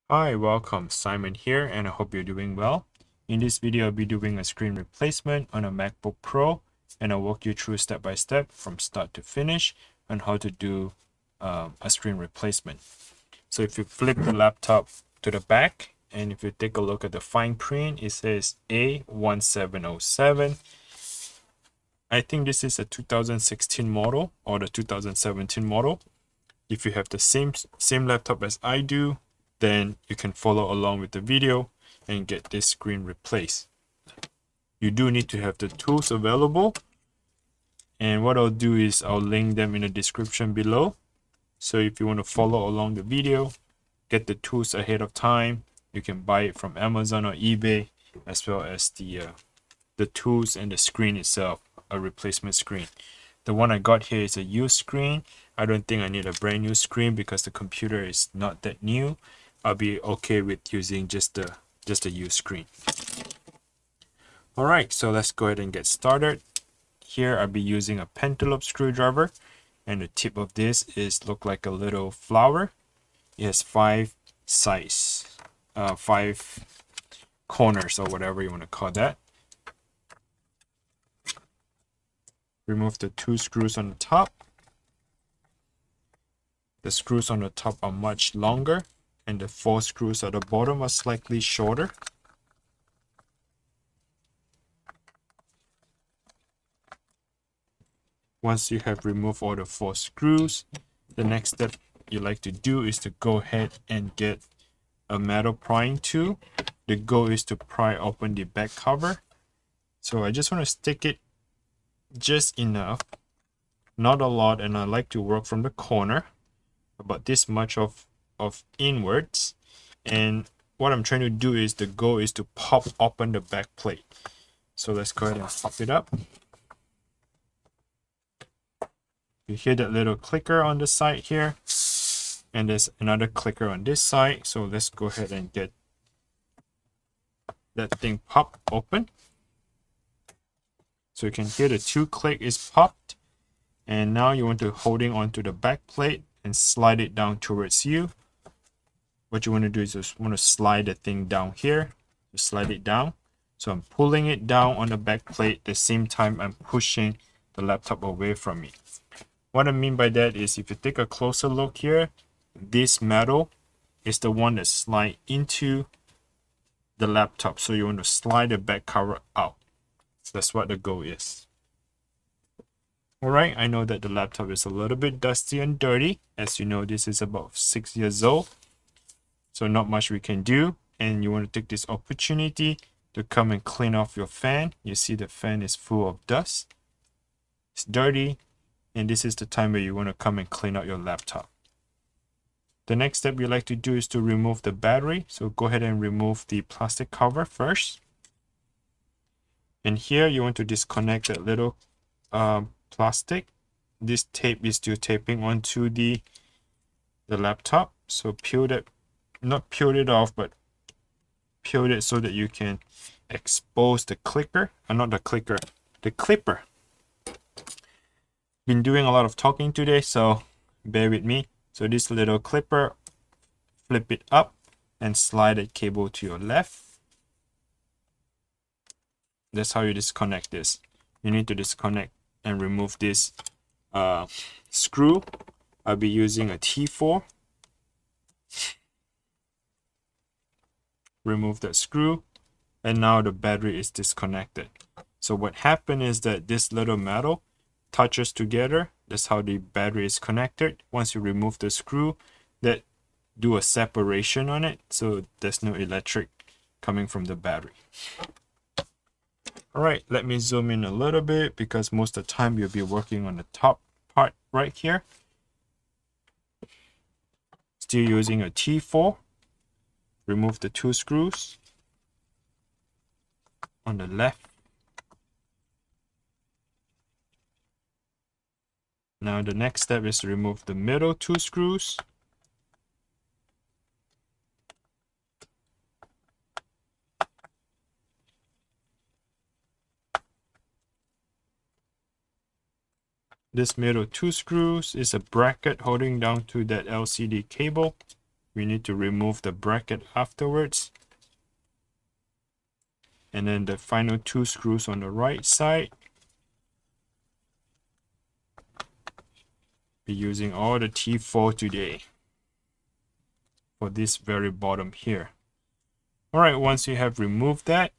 Hi, welcome. Simon here, and I hope you're doing well. In this video, I'll be doing a screen replacement on a MacBook Pro, and I'll walk you through step by step from start to finish on how to do a screen replacement. So if you flip the laptop to the back, and if you take a look at the fine print, it says A1707. I think this is a 2016 model or the 2017 model. If you have the same laptop as I do, then you can follow along with the video and get this screen replaced. You do need to have the tools available, and what I'll do is I'll link them in the description below. So if you want to follow along the video, get the tools ahead of time, you can buy it from Amazon or eBay, as well as the tools and the screen itself, a replacement screen. The one I got here is a used screen. I don't think I need a brand new screen because the computer is not that new. I'll be okay with using just a used screen. All right, so let's go ahead and get started. Here I'll be using a pentalobe screwdriver, and the tip of this is look like a little flower. It has five corners or whatever you want to call that. Remove the two screws on the top. The screws on the top are much longer, and the four screws at the bottom are slightly shorter. Once you have removed all the four screws, the next step you like to do is to go ahead and get a metal prying tool. The goal is to pry open the back cover. So I just want to stick it just enough, not a lot, and I like to work from the corner, about this much of inwards. And what I'm trying to do is the goal is to pop open the back plate. So let's go ahead and pop it up. You hear that little clicker on the side here, and there's another clicker on this side. So let's go ahead and get that thing pop open. So you can hear the two click is popped, and now you want to holding onto the back plate and slide it down towards you. What you want to do is just want to slide the thing down here. Just slide it down. So I'm pulling it down on the back plate at the same time I'm pushing the laptop away from me. What I mean by that is if you take a closer look here, this metal is the one that slides into the laptop. So you want to slide the back cover out. That's what the goal is. Alright, I know that the laptop is a little bit dusty and dirty. As you know, this is about 6 years old. So not much we can do. And you want to take this opportunity to come and clean off your fan. You see the fan is full of dust. It's dirty. And this is the time where you want to come and clean out your laptop. The next step you like to do is to remove the battery. So go ahead and remove the plastic cover first. And here you want to disconnect that little plastic. This tape is still taping onto the laptop. So peel that, not peel it off, but peel it so that you can expose the clicker, not the clicker, the clipper. Been doing a lot of talking today, so bear with me. So this little clipper, flip it up and slide the cable to your left. That's how you disconnect this. You need to disconnect and remove this screw. I'll be using a T4. Remove that screw, and now the battery is disconnected. So what happened is that this little metal touches together. That's how the battery is connected. Once you remove the screw, that do a separation on it, so there's no electric coming from the battery. All right, let me zoom in a little bit because most of the time you'll be working on the top part right here. Still using a T4. Remove the two screws on the left. Now the next step is to remove the middle two screws. This middle two screws is a bracket holding down to that LCD cable. We need to remove the bracket afterwards. And then the final 2 screws on the right side. Be using all the T4 today for this very bottom here. All right, once you have removed that,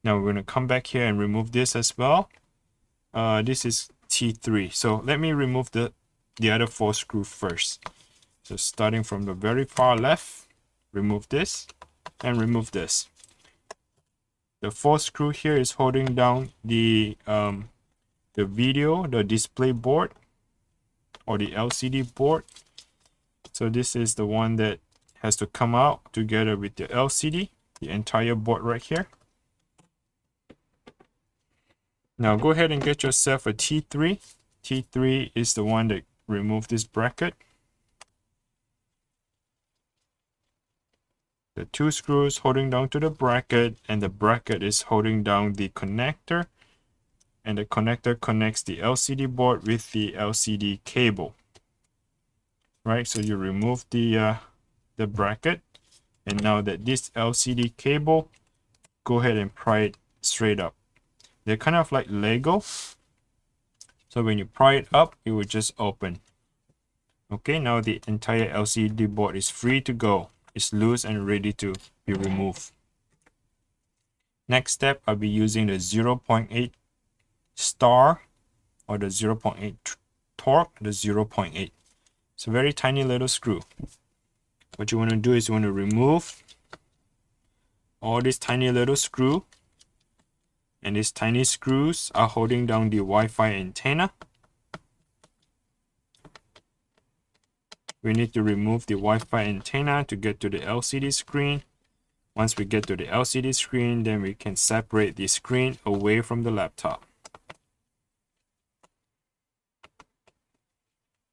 now we're going to come back here and remove this as well. This is T3. So let me remove the other 4 screws first. So starting from the very far left, remove this and remove this. The 4th screw here is holding down the display board or the LCD board. So this is the one that has to come out together with the LCD, the entire board right here. Now go ahead and get yourself a T3. T3 is the one that removes this bracket. The 2 screws holding down to the bracket, and the bracket is holding down the connector, and the connector connects the LCD board with the LCD cable. Right, so you remove the bracket, and now that this LCD cable, go ahead and pry it straight up. They're kind of like Lego, so when you pry it up, it will just open. Okay, now the entire LCD board is free to go. It's loose and ready to be removed. Next step, I'll be using the 0.8 star or the 0.8 torque, the 0.8. It's a very tiny little screw. What you want to do is you want to remove all this tiny little screw, and these tiny screws are holding down the Wi-Fi antenna. We need to remove the Wi-Fi antenna to get to the LCD screen. Once we get to the LCD screen, then we can separate the screen away from the laptop.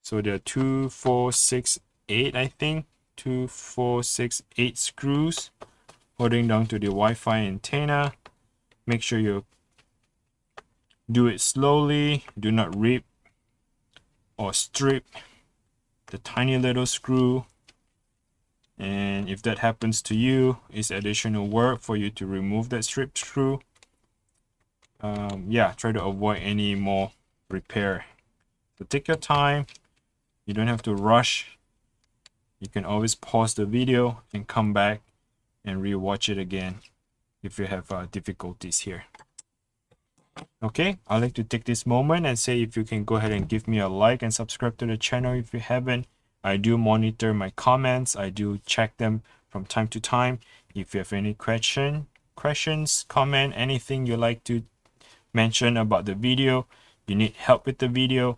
So there are 2, 4, 6, 8, I think. 2, 4, 6, 8 screws holding down to the Wi-Fi antenna. Make sure you do it slowly. Do not rip or strip the tiny little screw. And if that happens to you, it's additional work for you to remove that stripped screw. Yeah, try to avoid any more repair. So take your time. You don't have to rush. You can always pause the video and come back and re-watch it again if you have difficulties here. Okay, I'd like to take this moment and say if you can go ahead and give me a like and subscribe to the channel if you haven't. I do monitor my comments. I do check them from time to time. If you have any questions, comment, anything you like to mention about the video, you need help with the video,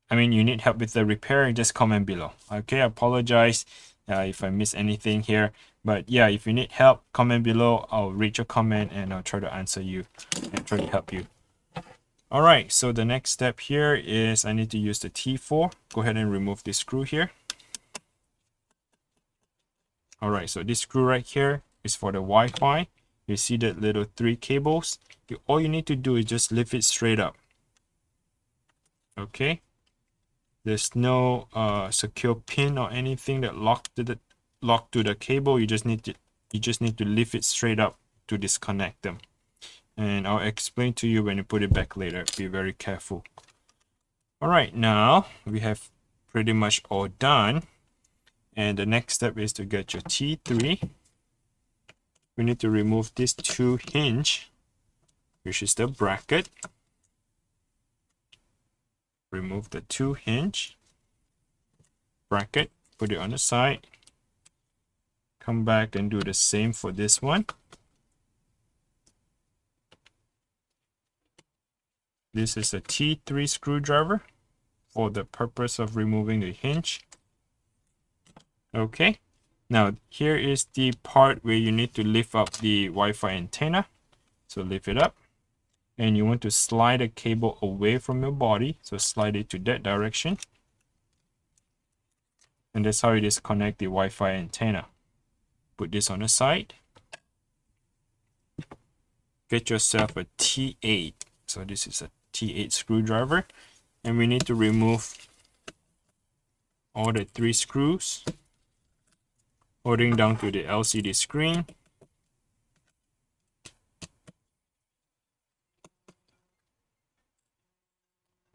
you need help with the repair, just comment below. Okay, I apologize if I miss anything here. But yeah, if you need help, comment below. I'll read your comment and I'll try to answer you and try to help you. All right, so the next step here is I need to use the T4. Go ahead and remove this screw here. All right, so this screw right here is for the Wi-Fi. You see that little 3 cables. All you need to do is just lift it straight up. Okay. There's no secure pin or anything that locked to the cable. You just need to lift it straight up to disconnect them. And I'll explain to you when you put it back later. Be very careful. All right, now we have pretty much all done. And the next step is to get your T3. We need to remove this 2 hinge, which is the bracket. Remove the 2 hinge bracket, put it on the side. Come back and do the same for this one. This is a T3 screwdriver for the purpose of removing the hinge. Okay, now here is the part where you need to lift up the Wi-Fi antenna. So lift it up. And you want to slide the cable away from your body. So slide it to that direction. And that's how you disconnect the Wi-Fi antenna. Put this on the side. Get yourself a T8. So this is a T8 screwdriver. And we need to remove all the 3 screws holding down to the LCD screen.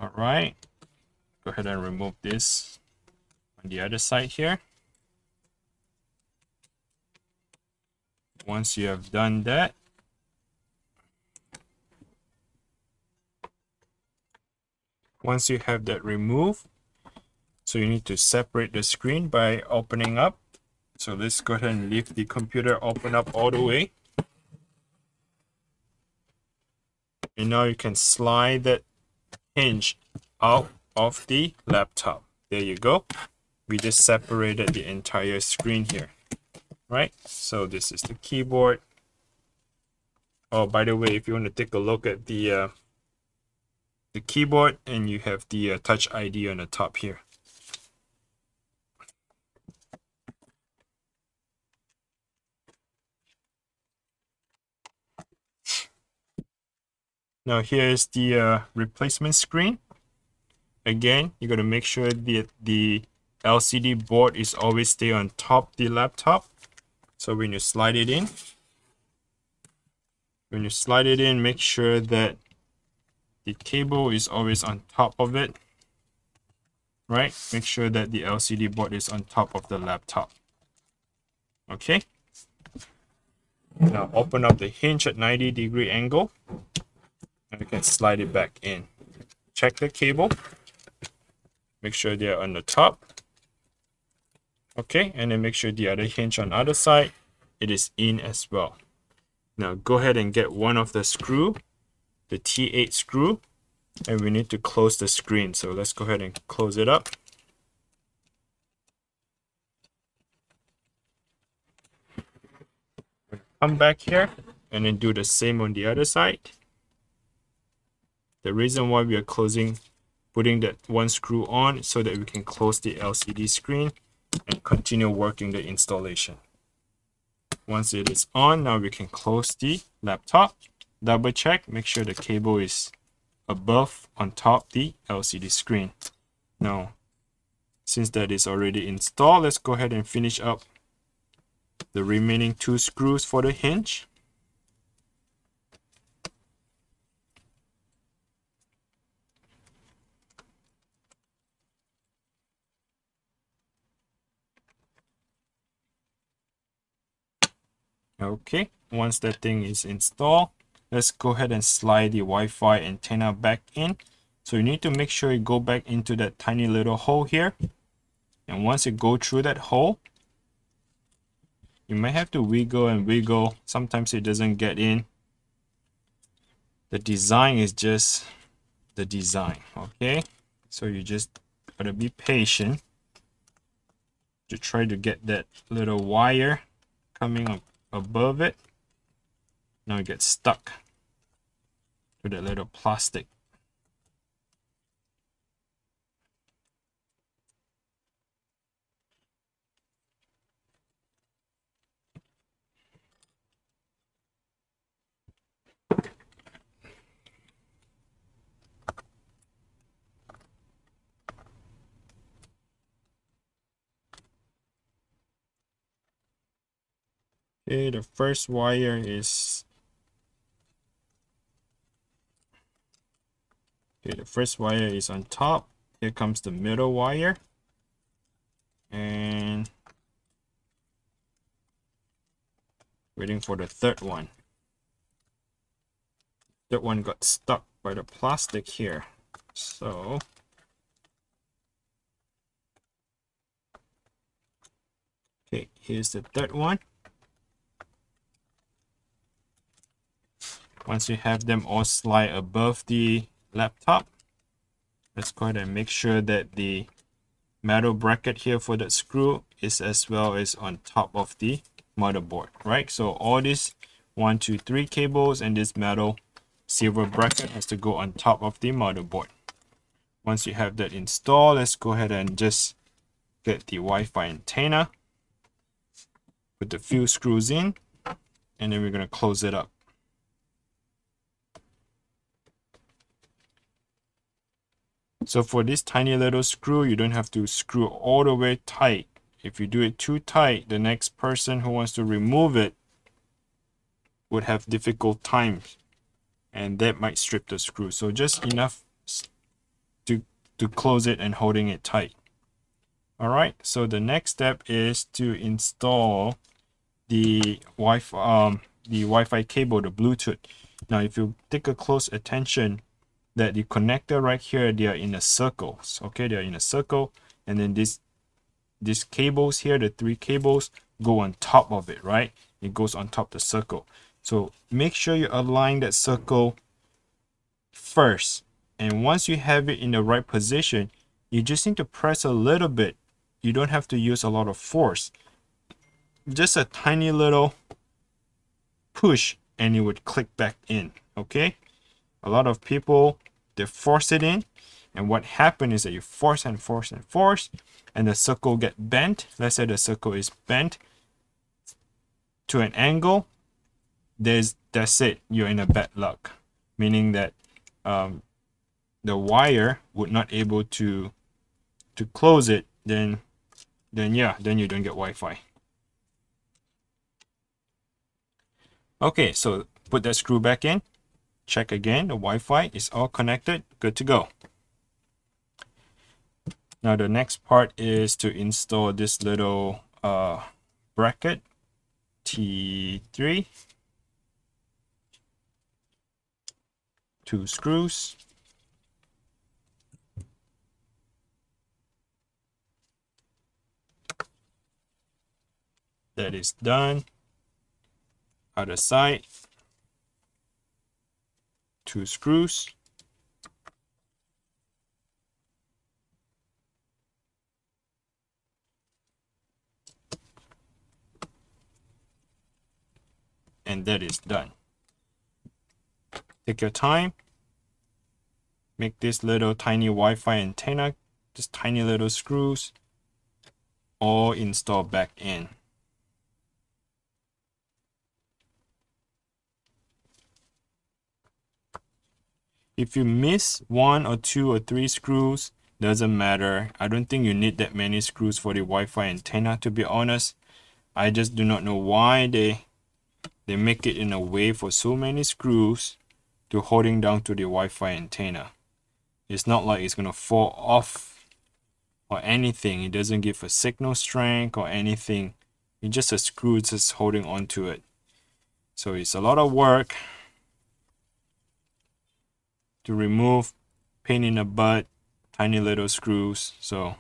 All right, go ahead and remove this on the other side here. Once you have done that, removed, so you need to separate the screen by opening up. So let's go ahead and leave the computer open up all the way. And now you can slide that hinge out of the laptop. There you go. We just separated the entire screen here, right? So this is the keyboard. Oh, by the way, if you want to take a look at the keyboard, and you have the Touch ID on the top here. Now here's the replacement screen. Again, you got to make sure the LCD board is always stay on top of the laptop. So when you slide it in, make sure that the cable is always on top of it, right? Make sure that the LCD board is on top of the laptop. Okay. Now open up the hinge at 90-degree angle, and you can slide it back in. Check the cable. Make sure they're on the top. Okay, and then make sure the other hinge on the other side, it is in as well. Now go ahead and get one of the screw, the T8 screw, and we need to close the screen. So let's go ahead and close it up. Come back here and then do the same on the other side. The reason why we are putting that one screw on so that we can close the LCD screen and continue working the installation. Once it is on, now we can close the laptop. Double check, make sure the cable is above on top the LCD screen. Now, since that is already installed, let's go ahead and finish up the remaining 2 screws for the hinge. Okay, once that thing is installed, let's go ahead and slide the Wi-Fi antenna back in. So you need to make sure you go back into that tiny little hole here. And once you go through that hole, you might have to wiggle and wiggle. Sometimes it doesn't get in. The design is just the design, okay? So you just gotta be patient to try to get that little wire coming up above it. Now it gets stuck to that little plastic. Okay, the first wire is on top. Here comes the middle wire, and waiting for the third one. That one got stuck by the plastic here. So okay, here's the third one. Once you have them all slide above the laptop, let's go ahead and make sure that the metal bracket here for that screw is as well as on top of the motherboard, right? So all these 1, 2, 3 cables and this metal silver bracket has to go on top of the motherboard. Once you have that installed, let's go ahead and just get the Wi-Fi antenna, put the few screws in, and then we're going to close it up. So for this tiny little screw, you don't have to screw all the way tight If you do it too tight, the next person who wants to remove it would have difficult times, and that might strip the screw. So just enough to close it and holding it tight. All right, so the next step is to install the Wi-Fi cable, the Bluetooth. Now, if you take a close attention, that the connector right here, they are in a circle. Okay, they are in a circle, and then these cables here, the 3 cables, go on top of it, right? It goes on top of the circle. So make sure you align that circle first, and once you have it in the right position, you just need to press a little bit. You don't have to use a lot of force, just a tiny little push, and it would click back in. Okay, a lot of people, they force it in, and what happened is that you force and force and force, and the circle get bent. Let's say the circle is bent to an angle. That's it, you're in a bad luck, meaning that the wire would not able to close it. Then you don't get Wi-Fi. Okay, so put that screw back in, check again, the Wi-Fi is all connected, good to go. Now the next part is to install this little bracket T3, 2 screws. That is done. Other side, 2 screws. And that is done. Take your time. Make this little tiny Wi-Fi antenna, just tiny little screws, all install back in. If you miss 1 or 2 or 3 screws, doesn't matter. I don't think you need that many screws for the Wi-Fi antenna, to be honest. I just do not know why they make it in a way for so many screws to holding down to the Wi-Fi antenna. It's not like it's gonna fall off or anything. It doesn't give a signal strength or anything. It's just a screw just holding on to it. So it's a lot of work to remove, pain in the butt, tiny little screws. So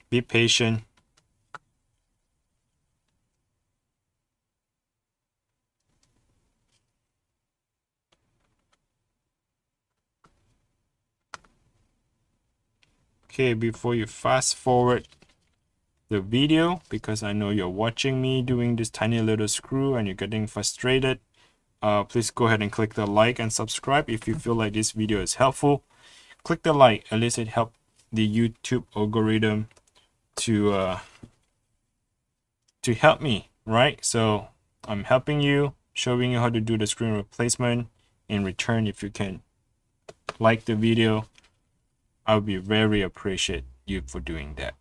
be patient. Okay, before you fast forward the video, because I know you're watching me doing this tiny little screw and you're getting frustrated, please go ahead and click the like and subscribe if you feel like this video is helpful. Click the like, at least it helps the YouTube algorithm to help me, right? So I'm helping you, showing you how to do the screen replacement. In return, if you can like the video, I'll be very appreciate you for doing that.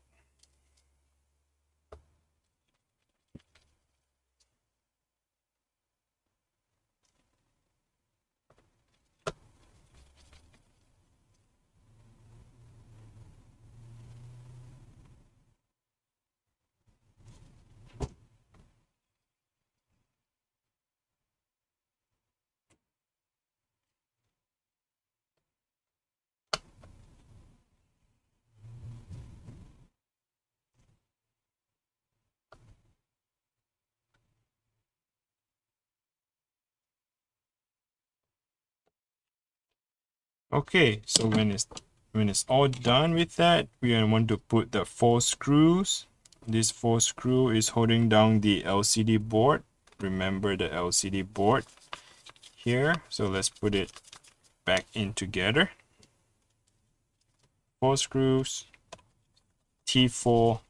Okay, so when it's all done with that, we want to put the 4 screws. This 4 screw is holding down the LCD board. Remember the LCD board here. So let's put it back in together. 4 screws, T4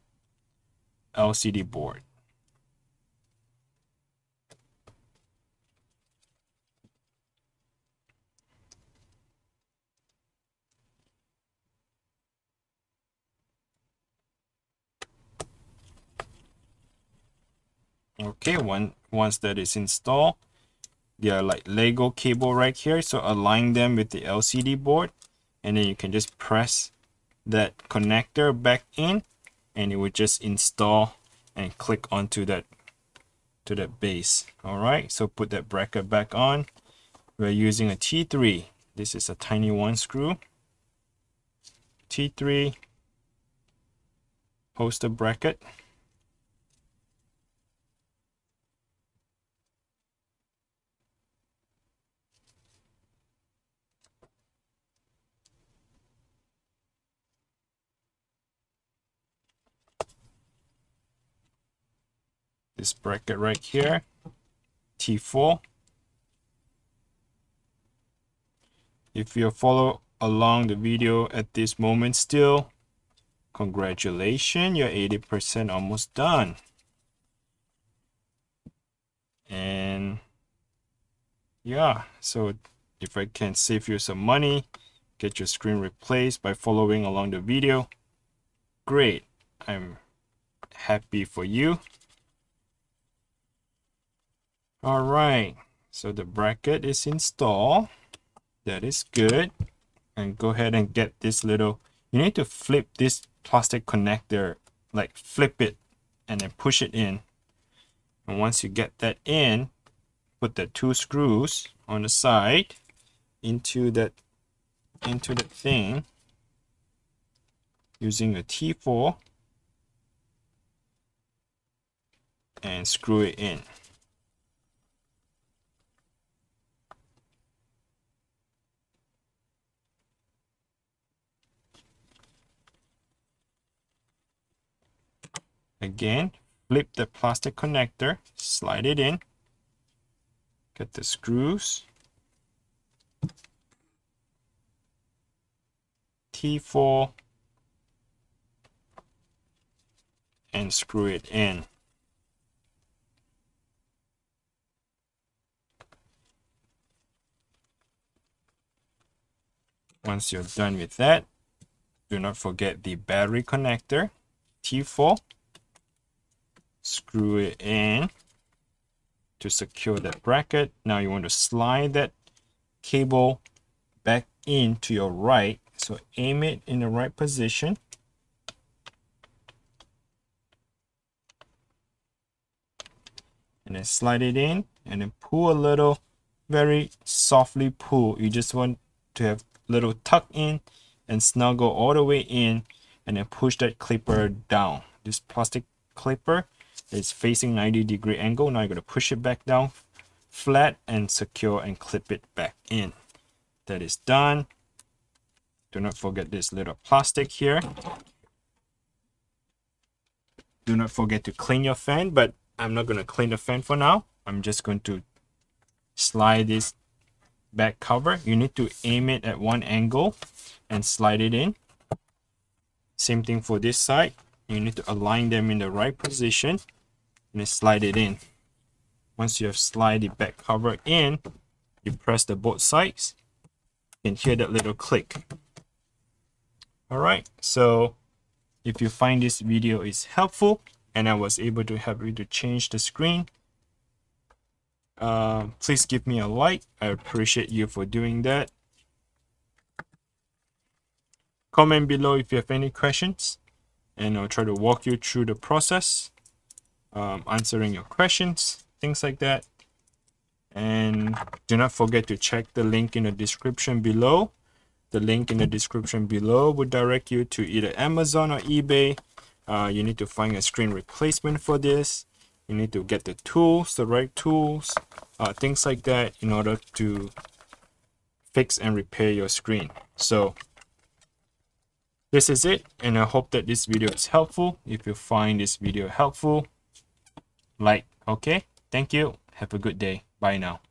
LCD board. Okay, once that is installed, they are like Lego cable right here, so align them with the LCD board, and then you can just press that connector back in, and it will just install and click onto that base. All right, so put that bracket back on. We're using a T3. This is a tiny one screw. T3 poster bracket. This bracket right here, T4. If you follow along the video at this moment still, congratulations, you're 80% almost done. And yeah, so if I can save you some money, get your screen replaced by following along the video, great. I'm happy for you. All right, so the bracket is installed. That is good. And go ahead and get this little, you need to flip this plastic connector, like flip it and then push it in. And once you get that in, put the 2 screws on the side into the thing using a T4 and screw it in. Again, flip the plastic connector, slide it in, get the screws, T4, and screw it in. Once you're done with that, do not forget the battery connector, T4. Screw it in to secure that bracket. Now you want to slide that cable back into your right. So aim it in the right position. And then slide it in and then pull a little, very softly pull. You just want to have little tuck in and snuggle all the way in, and then push that clipper down. This plastic clipper is facing 90-degree angle. Now you're going to push it back down flat and secure and clip it back in. That is done. Do not forget this little plastic here. Do not forget to clean your fan, but I'm not going to clean the fan for now. I'm just going to slide this back cover. You need to aim it at one angle and slide it in. Same thing for this side. You need to align them in the right position and then slide it in. Once you have slid the back cover in, you press the both sides and hear that little click. All right, so if you find this video is helpful and I was able to help you to change the screen, please give me a like. I appreciate you for doing that. Comment below if you have any questions, and I'll try to walk you through the process, answering your questions, things like that. And do not forget to check the link in the description below. The link in the description below will direct you to either Amazon or eBay. You need to find a screen replacement for this. You need to get the tools, the right tools, things like that, in order to fix and repair your screen. So this is it, and I hope that this video is helpful. If you find this video helpful, like. Okay, thank you. Have a good day. Bye now.